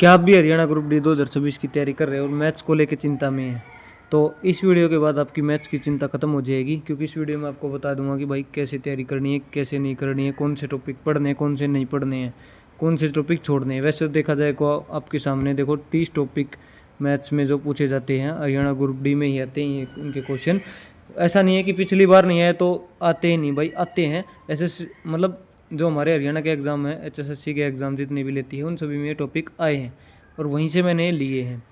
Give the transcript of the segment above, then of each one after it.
क्या आप भी हरियाणा ग्रुप डी 2026 की तैयारी कर रहे हो और मैथ्स को लेकर चिंता में हैं? तो इस वीडियो के बाद आपकी मैथ्स की चिंता खत्म हो जाएगी, क्योंकि इस वीडियो में आपको बता दूंगा कि भाई कैसे तैयारी करनी है, कैसे नहीं करनी है, कौन से टॉपिक पढ़ने हैं, कौन से नहीं पढ़ने हैं, कौन से टॉपिक छोड़ने हैं। वैसे तो देखा जाए को आपके सामने देखो 30 टॉपिक मैथ्स में जो पूछे जाते हैं हरियाणा ग्रुप डी में ही आते हैं उनके क्वेश्चन। ऐसा नहीं है कि पिछली बार नहीं आए तो आते ही नहीं, भाई आते हैं। ऐसे मतलब जो हमारे हरियाणा के एग्ज़ाम है, HSSC के एग्ज़ाम जितने भी लेती है उन सभी में ये टॉपिक आए हैं और वहीं से मैंने लिए हैं।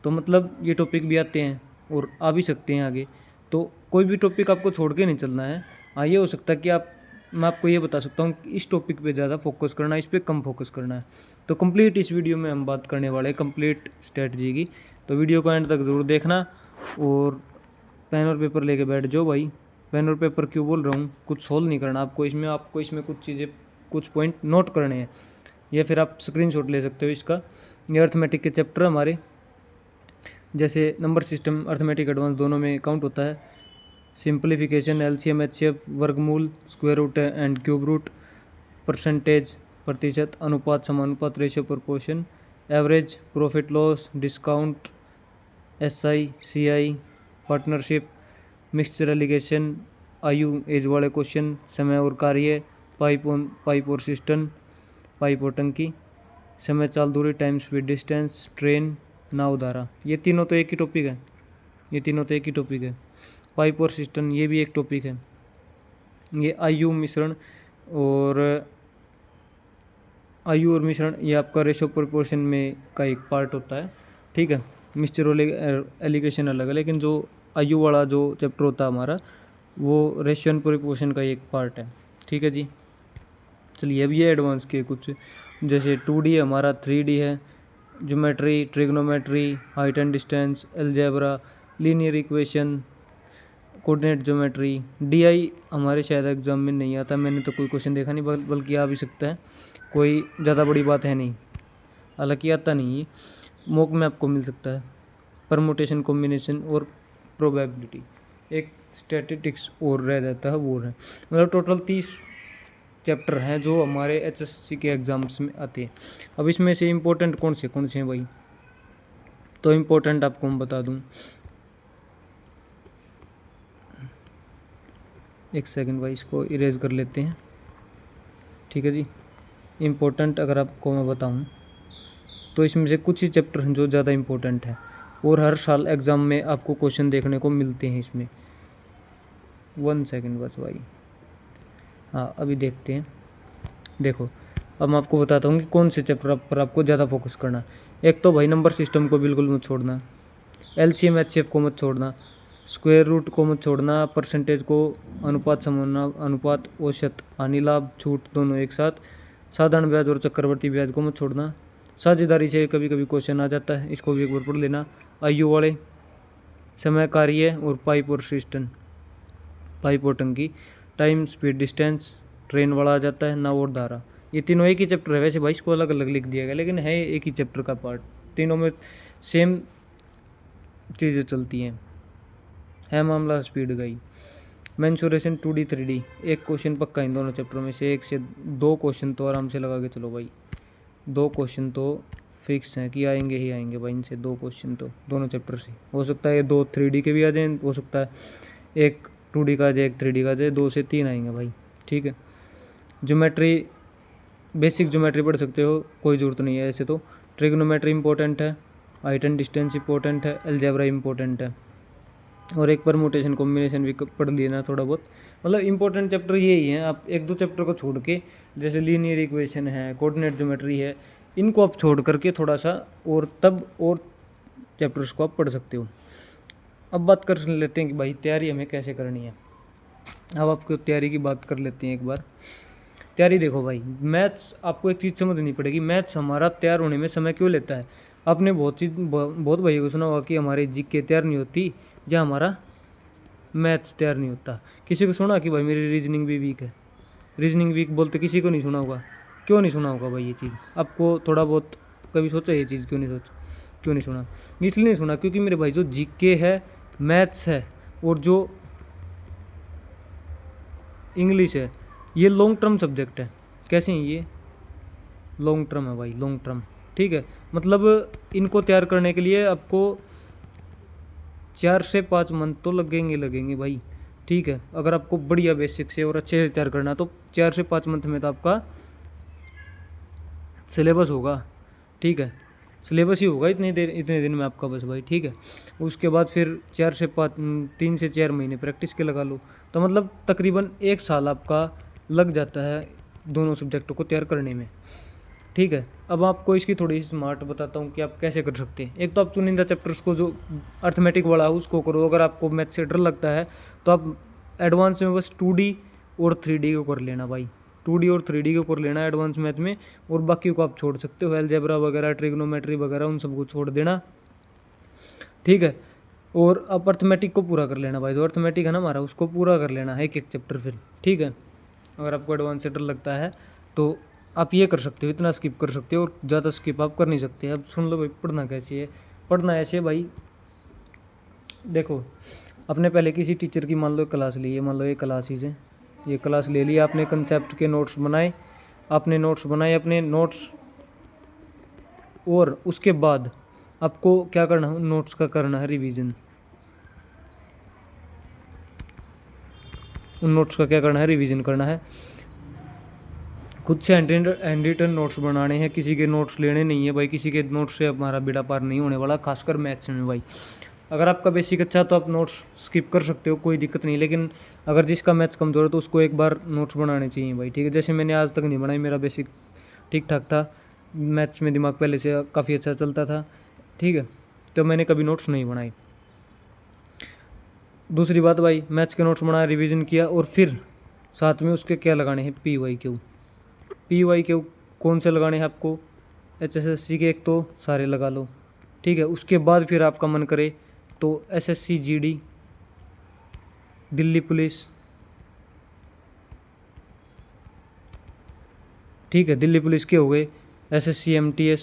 तो मतलब ये टॉपिक भी आते हैं और आ भी सकते हैं आगे। तो कोई भी टॉपिक आपको छोड़ के नहीं चलना है। हाँ, ये हो सकता है कि मैं आपको ये बता सकता हूँ कि इस टॉपिक पे ज़्यादा फोकस करना है, इस पर कम फोकस करना है। तो कंप्लीट इस वीडियो में हम बात करने वाले हैं कंप्लीट स्ट्रेटजी की। तो वीडियो को एंड तक ज़रूर देखना और पेन और पेपर लेके बैठ जाओ भाई। पेन और पेपर क्यों बोल रहा हूँ, कुछ सोल्व नहीं करना आपको इसमें कुछ चीज़ें, कुछ पॉइंट नोट करने हैं, या फिर आप स्क्रीनशॉट ले सकते हो इसका। ये अर्थमेटिक के चैप्टर हमारे, जैसे नंबर सिस्टम अर्थमेटिक एडवांस दोनों में काउंट होता है। सिंप्लीफिकेशन, LCM, HCF, वर्गमूल, square root and cube root, percentage प्रतिशत, अनुपात समानुपात, ratio proportion, average, profit loss, discount, SI CI, partnership, mixture alligation, आयु एज वाले क्वेश्चन, समय और कार्य, पाइप और सिस्टम, पाइप और टंकी, समय चाल दूरी, टाइम स्पीड डिस्टेंस, ट्रेन, नाव धारा। ये तीनों तो एक ही टॉपिक है। पाइप और सिस्टम ये भी एक टॉपिक है। ये आयु और मिश्रण ये आपका रेशो प्रोपोर्शन में का एक पार्ट होता है, ठीक है। मिक्सचर और एलिगेशन अलग है, लेकिन जो आयु वाला जो चैप्टर होता है हमारा, वो रेशियो एंड प्रोपोर्शन का एक पार्ट है, ठीक है जी। चलिए अब ये एडवांस के कुछ, जैसे 2D है हमारा, 3D है, geometry, trigonometry, height and distance, algebra, linear equation, coordinate geometry. DI हमारे शायद एग्जाम में नहीं आता, मैंने तो कोई क्वेश्चन देखा नहीं, बल्कि आ भी सकता है, कोई ज़्यादा बड़ी बात है नहीं, हालांकि आता नहीं, मॉक में आपको मिल सकता है। परमुटेशन, कॉम्बिनेशन और प्रोबेबिलिटी, एक स्टैटिस्टिक्स और रह जाता है, वो है। मतलब टोटल 30 चैप्टर हैं जो हमारे HSC के एग्ज़ाम्स में आते हैं। अब इसमें से इम्पोर्टेंट कौन से हैं भाई, तो इम्पोर्टेंट आपको मैं बता दूं, एक सेकंड भाई, इसको इरेज कर लेते हैं, ठीक है जी। इम्पोर्टेंट अगर आपको मैं बताऊं तो इसमें से कुछ ही चैप्टर हैं जो ज़्यादा इम्पोर्टेंट है और हर साल एग्ज़ाम में आपको क्वेश्चन देखने को मिलते हैं इसमें। 1 सेकंड बस भाई, हाँ अभी देखते हैं। देखो अब मैं आपको बताता हूँ कि कौन से चैप्टर पर आपको ज़्यादा फोकस करना है। एक तो भाई नंबर सिस्टम को बिल्कुल मत छोड़ना, LCM HCF को मत छोड़ना, स्क्वायर रूट को मत छोड़ना, परसेंटेज को, अनुपात अनुपात, औसत, हानि लाभ, छूट दोनों एक साथ, साधारण ब्याज और चक्रवर्ती ब्याज को मत छोड़ना। साझेदारी से कभी कभी क्वेश्चन आ जाता है, इसको भी एक बार पढ़ लेना। आयु वाले, समय कार्य और पाइप और सिस्टम, पाइप और टंकी, टाइम स्पीड डिस्टेंस, ट्रेन वाला आ जाता है, नाव और धारा। ये तीनों एक ही चैप्टर है, वैसे भाई इसको अलग अलग लिख दिया गया, लेकिन है एक ही चैप्टर का पार्ट, तीनों में सेम चीज़ें चलती हैं, है मामला स्पीड का ही। मैंसुरेशन, 2D 3D, एक क्वेश्चन पक्का इन दोनों चैप्टरों में से, 1 से 2 क्वेश्चन तो आराम से लगा के चलो भाई, 2 क्वेश्चन तो फिक्स हैं कि आएंगे ही आएंगे भाई, इनसे 2 क्वेश्चन तो दोनों चैप्टर से। हो सकता है 2 3D के भी आ जाएँ, हो सकता है 1 2D का आ जाए, 1 3D का आ जाए, 2 से 3 आएंगे भाई, ठीक है। ज्योमेट्री, बेसिक ज्योमेट्री पढ़ सकते हो, कोई ज़रूरत नहीं है ऐसे तो। ट्रिग्नोमेट्री इंपॉर्टेंट है, हाइट एंड डिस्टेंस इंपॉर्टेंट है, अलजेब्रा इंपॉर्टेंट है, और एक परमुटेशन कॉम्बिनेशन भी पढ़ लेना थोड़ा बहुत। मतलब इंपॉर्टेंट चैप्टर यही हैं। आप 1-2 चैप्टर को छोड़ के, जैसे लीनियर इक्वेशन है, कोऑर्डिनेट ज्योमेट्री है, इनको आप छोड़ करके थोड़ा सा और चैप्टर्स को आप पढ़ सकते हो। अब बात कर लेते हैं कि भाई तैयारी हमें कैसे करनी है। अब आपको तैयारी की बात कर लेते हैं एक बार। तैयारी देखो भाई, मैथ्स आपको एक चीज़ समझनी पड़ेगी, मैथ्स हमारा तैयार होने में समय क्यों लेता है। आपने बहुत भाई को सुना होगा कि हमारी जीके तैयार नहीं होती या हमारा मैथ्स तैयार नहीं होता। किसी को सुना कि भाई मेरी रीजनिंग भी वीक है, रीजनिंग वीक बोलते किसी को नहीं सुना होगा। क्यों नहीं सुना होगा भाई ये चीज़, आपको थोड़ा बहुत कभी सोचा ये चीज़, क्यों नहीं सुना? इसलिए नहीं सुना क्योंकि मेरे भाई जो जीके है, मैथ्स है और जो इंग्लिश है, ये लॉन्ग टर्म सब्जेक्ट है। कैसे हैं ये? लॉन्ग टर्म है भाई, लॉन्ग टर्म, ठीक है। मतलब इनको तैयार करने के लिए आपको 4 से 5 मंथ तो लगेंगे भाई, ठीक है। अगर आपको बढ़िया बेसिक से और अच्छे से तैयार करना तो 4 से 5 मंथ में तो आपका सिलेबस होगा, ठीक है। सिलेबस ही होगा इतने दिन में आपका बस भाई, ठीक है। उसके बाद फिर 3 से 4 महीने प्रैक्टिस के लगा लो, तो मतलब तकरीबन 1 साल आपका लग जाता है दोनों सब्जेक्टों को तैयार करने में, ठीक है। अब आपको इसकी थोड़ी स्मार्ट बताता हूँ कि आप कैसे कर सकते हैं। एक तो आप चुनिंदा चैप्टर्स को जो अर्थमेटिक वाला है उसको करो। अगर आपको मैथ से डर लगता है तो आप एडवांस में बस 2D और 3D को कर लेना भाई, 2D और 3D को कर लेना एडवांस मैथ में, और बाकी को आप छोड़ सकते हो, अलजेब्रा वगैरह, ट्रिग्नोमेट्री वगैरह, उन सबको छोड़ देना, ठीक है। और आप अर्थमेटिक को पूरा कर लेना भाई, जो अर्थमेटिक है ना हमारा उसको पूरा कर लेना है एक चैप्टर फिर, ठीक है। अगर आपको एडवांस से डर लगता है तो आप ये कर सकते हो, इतना स्किप कर सकते हो, और ज़्यादा स्किप आप कर नहीं सकते। अब सुन लो भाई पढ़ना कैसे है। पढ़ना ऐसे भाई, देखो आपने पहले किसी टीचर की मान लो क्लास ली है, मान लो ये क्लासेज है, ये क्लास ले लिया आपने, कंसेप्ट के नोट्स बनाए, अपने नोट्स, और उसके बाद आपको क्या करना है, नोट्स का करना है रिवीजन। उन नोट्स का क्या करना है, रिवीजन करना है। खुद से हैंड रिटन नोट्स बनाने हैं, किसी के नोट्स लेने नहीं है भाई, किसी के नोट्स से हमारा बेड़ा पार नहीं होने वाला, खासकर मैथ्स में भाई। अगर आपका बेसिक अच्छा तो आप नोट्स स्किप कर सकते हो, कोई दिक्कत नहीं, लेकिन अगर जिसका मैथ्स कमज़ोर है तो उसको एक बार नोट्स बनाने चाहिए भाई, ठीक है। जैसे मैंने आज तक नहीं बनाई, मेरा बेसिक ठीक ठाक था, मैथ्स में दिमाग पहले से काफ़ी अच्छा चलता था, ठीक है, तो मैंने कभी नोट्स नहीं बनाई। दूसरी बात भाई, मैथ्स के नोट्स बनाया, रिवीजन किया, और फिर साथ में उसके क्या लगाने हैं, PYQ कौन से लगाने हैं आपको, HSSC के एक तो सारे लगा लो, ठीक है। उसके बाद फिर आपका मन करे तो SSC GD, दिल्ली पुलिस, ठीक है, दिल्ली पुलिस के हो गए, SSC MTS,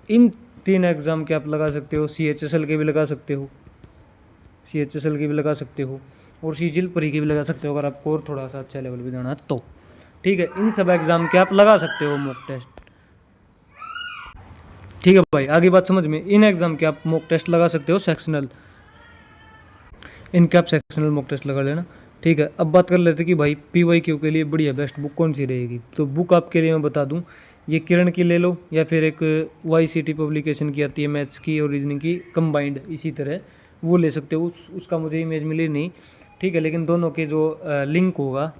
इन 3 एग्ज़ाम के आप लगा सकते हो। CHSL के भी लगा सकते हो, और CGL परी के भी लगा सकते हो, अगर आपको और थोड़ा सा अच्छा लेवल पे जाना है तो, ठीक है। इन सब एग्ज़ाम के आप लगा सकते हो मॉक टेस्ट, ठीक है भाई। आगे बात समझ में, इन एग्ज़ाम के आप मॉक टेस्ट लगा सकते हो सेक्शनल, इनके आप सेक्शनल मॉक टेस्ट लगा लेना, ठीक है। अब बात कर लेते हैं कि भाई PYQ के लिए बढ़िया बेस्ट बुक कौन सी रहेगी। तो बुक आपके लिए मैं बता दूं, ये किरण की ले लो, या फिर एक YCT पब्लिकेशन की आती है मैथ्स की और रीजनिंग की कंबाइंड, इसी तरह वो ले सकते हो। उसका मुझे इमेज मिली नहीं, ठीक है, लेकिन दोनों के जो लिंक होगा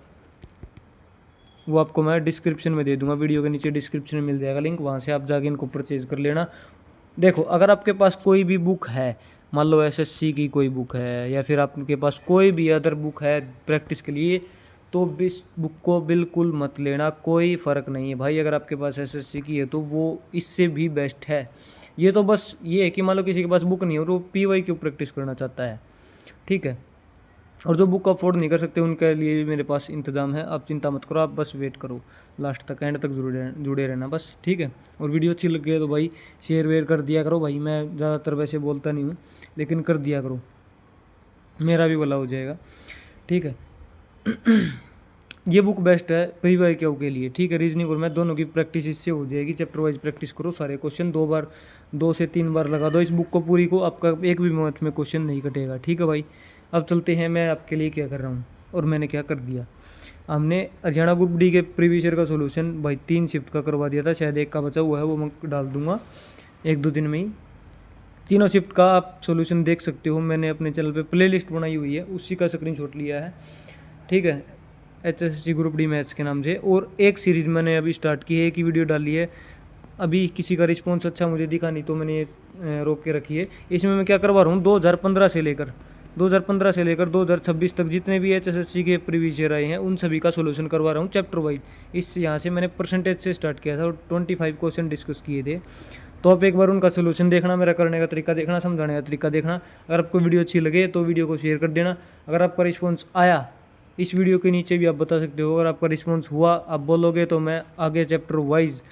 वो आपको मैं डिस्क्रिप्शन में दे दूंगा, वीडियो के नीचे डिस्क्रिप्शन में मिल जाएगा लिंक, वहाँ से आप जाके इनको परचेज कर लेना। देखो अगर आपके पास कोई भी बुक है, मान लो SSC की कोई बुक है, या फिर आपके पास कोई भी अदर बुक है प्रैक्टिस के लिए, तो इस बुक को बिल्कुल मत लेना, कोई फ़र्क नहीं है भाई। अगर आपके पास SSC की है तो वो इससे भी बेस्ट है। ये तो बस ये है कि मान लो किसी के पास बुक नहीं है और वो PYQ प्रैक्टिस करना चाहता है, ठीक है, और जो बुक अफोर्ड नहीं कर सकते उनके लिए भी मेरे पास इंतज़ाम है। आप चिंता मत करो, आप बस वेट करो लास्ट तक, एंड तक जुड़े रहना बस, ठीक है। और वीडियो अच्छी लग गई तो भाई शेयर वेयर कर दिया करो भाई, मैं ज़्यादातर वैसे बोलता नहीं हूँ, लेकिन कर दिया करो, मेरा भी भला हो जाएगा, ठीक है। ये बुक बेस्ट है PYQ के लिए, ठीक है। रीजनिंग और मैथ दोनों की प्रैक्टिस इससे हो जाएगी, चैप्टर वाइज प्रैक्टिस करो, सारे क्वेश्चन 2 से 3 बार लगा दो इस बुक को पूरी को, आपका एक भी मैथ में क्वेश्चन नहीं कटेगा, ठीक है भाई। अब चलते हैं मैं आपके लिए क्या कर रहा हूँ और मैंने क्या कर दिया। हमने हरियाणा ग्रुप डी के प्रीवियस ईयर का सोल्यूशन भाई 3 शिफ्ट का करवा दिया था, शायद एक का बचा हुआ है, वो मैं डाल दूंगा 1-2 दिन में ही। तीनों शिफ्ट का आप सोल्यूशन देख सकते हो, मैंने अपने चैनल पे प्लेलिस्ट बनाई हुई है, उसी का स्क्रीनशॉट लिया है, ठीक है, HSC ग्रुप डी मैथ्स के नाम से। और एक सीरीज़ मैंने अभी स्टार्ट की है, एक ही वीडियो डाली है, अभी किसी का रिस्पॉन्स अच्छा मुझे दिखा नहीं तो मैंने ये रोक के रखी है। इसमें मैं क्या करवा रहा हूँ, 2015 से लेकर 2026 तक जितने भी HSC के प्रीवियस ईयर आए हैं उन सभी का सोल्यूशन करवा रहा हूँ चैप्टर वाइज। इस यहाँ से मैंने परसेंटेज से स्टार्ट किया था और 25 क्वेश्चन डिस्कस किए थे, तो आप एक बार उनका सोल्यूशन देखना, मेरा करने का तरीका देखना, समझाने का तरीका देखना। अगर आपको वीडियो अच्छी लगे तो वीडियो को शेयर कर देना। अगर आपका रिस्पॉन्स आया, इस वीडियो के नीचे भी आप बता सकते हो, अगर आपका रिस्पॉन्स हुआ आप बोलोगे तो मैं आगे चैप्टर वाइज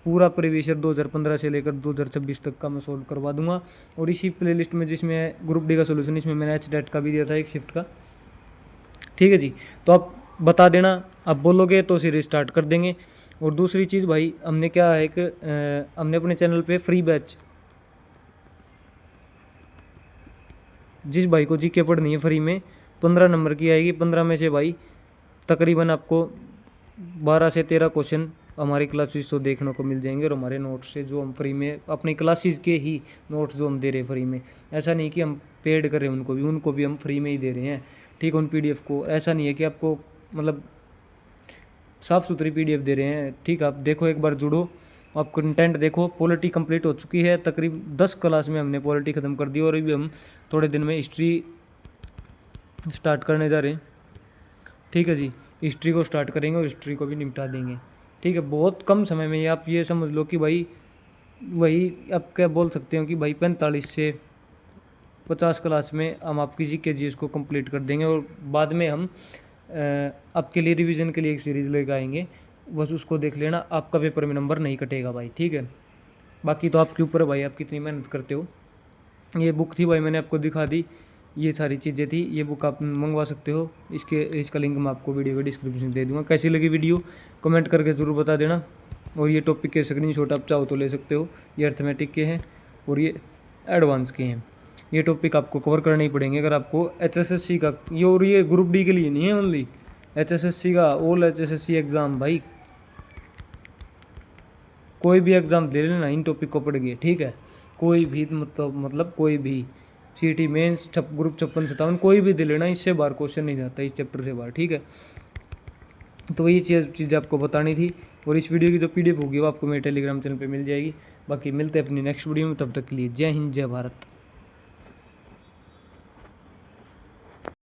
पूरा प्रीवियस ईयर 2015 से लेकर 2026 तक का मैं सोल्व करवा दूंगा। और इसी प्लेलिस्ट में जिसमें ग्रुप डी का सोल्यूशन, इसमें मैंने HDET का भी दिया था एक शिफ्ट का, ठीक है जी। तो आप बता देना, आप बोलोगे तो सीरीज स्टार्ट कर देंगे। और दूसरी चीज़ भाई, हमने क्या है कि हमने अपने चैनल पे फ्री बैच, जिस भाई को जीके पढ़नी है फ्री में 15 नंबर की आएगी। 15 में से भाई तकरीबन आपको 12 से 13 क्वेश्चन हमारी क्लासेस तो देखने को मिल जाएंगे, और हमारे नोट्स से जो हम फ्री में अपनी क्लासेस के ही नोट्स जो हम दे रहे हैं फ्री में, ऐसा नहीं कि हम पेड करें उनको भी हम फ्री में ही दे रहे हैं। ठीक है, उन पीडीएफ को ऐसा नहीं है कि आपको मतलब साफ़ सुथरी पीडीएफ दे रहे हैं। ठीक, आप देखो, एक बार जुड़ो, आप कंटेंट देखो। पॉलिटी कंप्लीट हो चुकी है, तकरीबन 10 क्लास में हमने पॉलिटी ख़त्म कर दी, और अभी हम थोड़े दिन में हिस्ट्री स्टार्ट करने जा रहे हैं। ठीक है जी, हिस्ट्री को स्टार्ट करेंगे और हिस्ट्री को भी निपटा देंगे। ठीक है, बहुत कम समय में आप ये समझ लो कि भाई वही आप क्या बोल सकते हो कि भाई 45 से 50 क्लास में हम आपकी जीके जीएस को कंप्लीट कर देंगे, और बाद में हम आपके लिए रिवीजन के लिए एक सीरीज़ लेकर आएंगे। बस उसको देख लेना, आपका पेपर में नंबर नहीं कटेगा भाई। ठीक है, बाकी तो आपके ऊपर है भाई, आप कितनी मेहनत करते हो। ये बुक थी भाई, मैंने आपको दिखा दी, ये सारी चीज़ें थी। ये बुक आप मंगवा सकते हो, इसका लिंक मैं आपको वीडियो के डिस्क्रिप्शन में दे दूँगा। कैसी लगी वीडियो कमेंट करके ज़रूर बता देना। और ये टॉपिक के स्क्रीनशॉट आप चाहो तो ले सकते हो, ये अर्थमेटिक के हैं और ये एडवांस के हैं। ये टॉपिक आपको कवर करने ही पड़ेंगे अगर आपको एचएसएससी का, ये और ये ग्रुप डी के लिए नहीं है, ओनली एचएसएससी का, ऑल एचएसएससी एग्ज़ाम भाई, कोई भी एग्ज़ाम दे लेना इन टॉपिक को पढ़ के। ठीक है, कोई भी मतलब कोई भी सीटी मेंस ग्रुप 56-57 कोई भी दे लेना, इससे बाहर क्वेश्चन नहीं जाता इस चैप्टर से बाहर। ठीक है, तो ये चीज़ आपको बतानी थी। और इस वीडियो की जो पीडीएफ होगी वो आपको मेरे टेलीग्राम चैनल पे मिल जाएगी। बाकी मिलते हैं अपनी नेक्स्ट वीडियो में, तब तक के लिए जय हिंद जय भारत।